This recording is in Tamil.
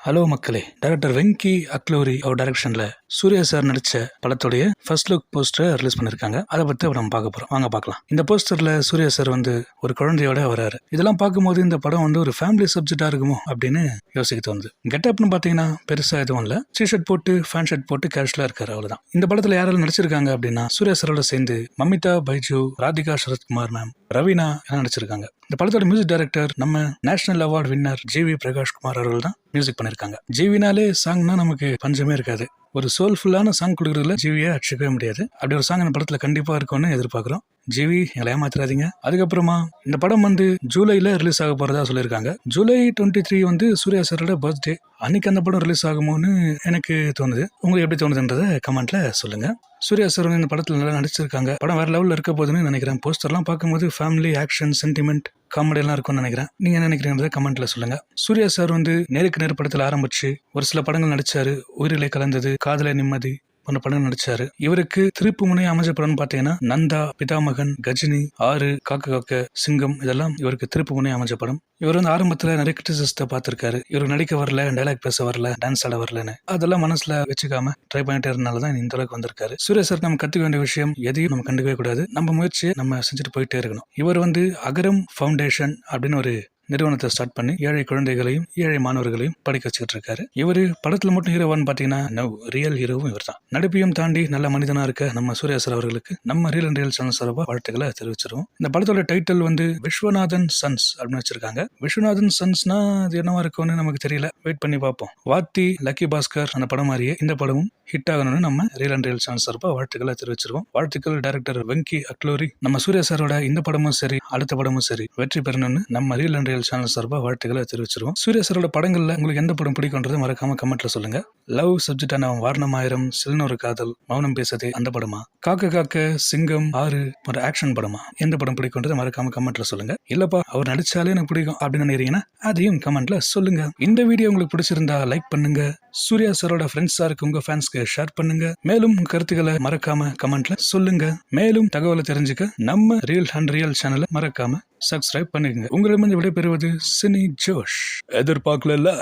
ஹலோ மக்களே, டைரக்டர் வெங்கி அக்லோரி அவர் டைரக்ஷன்ல சூர்யா சார் நடிச்ச படத்துடைய ஃபர்ஸ்ட் லுக் போஸ்டரை ரிலீஸ் பண்ணிருக்காங்க. அதை பத்தி நம்ம பார்க்க போறோம். வாங்க பார்க்கலாம். இந்த போஸ்டர்ல சூர்யா சார் ஒரு குழந்தையோட வராரு. இதெல்லாம் பார்க்கும்போது இந்த படம் ஒரு ஃபேமிலி சப்ஜெக்டா இருக்குமோ அப்படின்னு யோசிக்க தோணுது. கெட்டப்னு பாத்தீங்கன்னா பெருசா எதுவும் இல்ல. டி-ஷர்ட் போட்டு ஃபேன் ஷர்ட் போட்டு கேஷுவலா இருக்காரு, அவ்வளவுதான். இந்த படத்துல யாரெல்லாம் நடிச்சிருக்காங்க அப்படின்னா சூர்யா சாரோட சேர்ந்து மமிதா பைஜு, ராதிகா சரத்குமார் மேம், ரவீனா எல்லாம் நடிச்சிருக்காங்க. இந்த படத்தோட மியூசிக் டைரக்டர் நம்ம national award winner GV Prakash Kumar அவர்கள் தான் மியூசிக் பண்ணிருக்காங்க. ஜிவினாலே சாங்னா நமக்கு பஞ்சமே இருக்காது. ஒரு சோல்ஃபுல்லான சாங் கொடுக்கறதுல ஜிவியை அடிச்சுக்கவே முடியாது. அப்படி ஒரு சாங் இந்த படத்துல கண்டிப்பா இருக்கும்னு எதிர்பார்க்கிறோம். ஜிவி, எங்களை ஏமாத்திராதீங்க. அதுக்கப்புறமா இந்த படம் ஜூலைல ரிலீஸ் ஆக போறதா சொல்லியிருக்காங்க. ஜூலை 23 சூர்யா சாரோட பர்த்டே. அன்னைக்கு அந்த படம் ரிலீஸ் ஆகுமோன்னு எனக்கு தோணுது. உங்களுக்கு எப்படி தோணுதுன்றத கமெண்ட்ல சொல்லுங்க. சூர்யா சார் இந்த படத்துல நல்லா நடிச்சிருக்காங்க. படம் வேற லெவல்ல இருக்க போதுன்னு நினைக்கிறேன். போஸ்டர்லாம் பார்க்கும்போது ஃபேமிலி, ஆக்ஷன், சென்டிமெண்ட், காமெடி எல்லாம் இருக்கும்னு நினைக்கிறேன். நீங்க என்ன நினைக்கிறீங்கன்றத கமெண்ட்ல சொல்லுங்க. சூர்யா சார் நேருக்கு நேர் படத்துல ஆரம்பிச்சு ஒரு சில படங்கள் நடிச்சாரு. உயிரிலை கலந்தது, காதல நிம்மதி போன்ற படங்கள் நடிச்சாரு. இவருக்கு திருப்பு முனை அமைஞ்ச படம் பாத்தீங்கன்னா நந்தா, பிதாமகன், கஜினி, 6, காக்க காக்க, சிங்கம், இதெல்லாம் இவருக்கு திருப்பு முனை அமைஞ்ச படம். இவர் ஆரம்பத்துல நிறைய கிரிட்டிசிஸ்ட பார்த்திருக்காரு. இவர் நடிக்க வரல, டைலாக் பேச வரல, டான்ஸ் ஆட வரலன்னு. அதெல்லாம் மனசுல வச்சுக்காம ட்ரை பண்ணிட்டே இருந்தனாலதான் இந்த அளவுக்கு வந்திருக்காரு. சூர்யா சார் நம்ம கத்துக்க வேண்டிய விஷயம் எதையும் நம்ம கண்டுக்கவே கூடாது. நம்ம முயற்சியை நம்ம செஞ்சுட்டு போயிட்டே இருக்கணும். இவர் அகரம் ஃபவுண்டேஷன் அப்படின்னு ஒரு நிறுவனத்தை ஸ்டார்ட் பண்ணி ஏழை குழந்தைகளையும் ஏழை மாணவர்களையும் படிக்க வச்சுக்கிட்டு இருக்காரு. இவரு படத்துல மட்டும் ஹீரோவான்னு பாத்தீங்கன்னா ரியல் ஹீரோவும் இவர் தான். நடிப்பையும் தாண்டி நல்ல மனிதனா இருக்க நம்ம சூர்யா சார் அவர்களுக்கு நம்ம ரியல் அண்ட் ரியல் சேனல் சார்பா வாழ்த்துக்களை தெரிவிச்சிருவோம். இந்த படத்தோட டைட்டில் விஸ்வநாதன் சன்ஸ் அப்படின்னு வச்சிருக்காங்க. விஸ்வநாதன் சன்ஸ்னா அது என்னவா இருக்கும்னு நமக்கு தெரியல. வெயிட் பண்ணி பார்ப்போம். வாத்தி, லக்கி பாஸ்கர் அந்த படம் மாதிரியே இந்த படமும் ஹிட் ஆகணும்னு நம்ம ரியல் அண்ட் ரியல் சேனல் சார்பா வாழ்த்துக்களை தெரிவிச்சிருவோம். வாழ்த்துக்கள் டைரக்டர் வெங்கி அக்லோரி. நம்ம சூர்யா சாரோட இந்த படமும் சரி, அடுத்த படமும் சரி வெற்றி பெறணும்னு நம்ம ரியல் அண்ட் ரியல் சேனல் சார்பா வாழ்த்துக்களை தெரிவிச்சிருவோம். சூர்யா சாரோட படங்கள்ல உங்களுக்கு எந்த படம் பிடிக்கும்ன்றது மறக்காம கமெண்ட்ல சொல்லுங்க. லவ் சப்ஜெக்டான வாரணமாயிரம், சில்னொரு காதல், மௌனம் பேசதே அந்த படமா, காக்க காக்க, சிங்கம், 6 ஒரு ஆக்ஷன் படமா, எந்த படம் பிடிக்கும்ன்றது மறக்காம கமெண்ட்ல சொல்லுங்க. இல்லப்பா அவர் நடிச்சாலே எனக்கு பிடிக்கும் அப்படின்னு நினைக்கிறீங்கன்னா அதையும் கமெண்ட்ல சொல்லுங்க. இந்த வீடியோ உங்களுக்கு பிடிச்சிருந்தா லைக் பண்ணுங்க. சூர்யா சாரோட ஃப்ரெண்ட்ஸா இருக்கு உங்க ஃபேன்ஸ்க்கு ஷேர் பண்ணுங்க. மேலும் கருத்துக்களை மறக்காம கமெண்ட்ல சொல்லுங்க. மேலும் தகவலை தெரிஞ்சுக்க நம்ம ரியல் அண்ட் ரியல் சேனலை மறக்காம சப்ஸ்கிரைப் பண்ணுங்க. உங்களிடமிருந்து விடைபெறுவது சினி ஜோஷ். எதிர்பார்க்கல.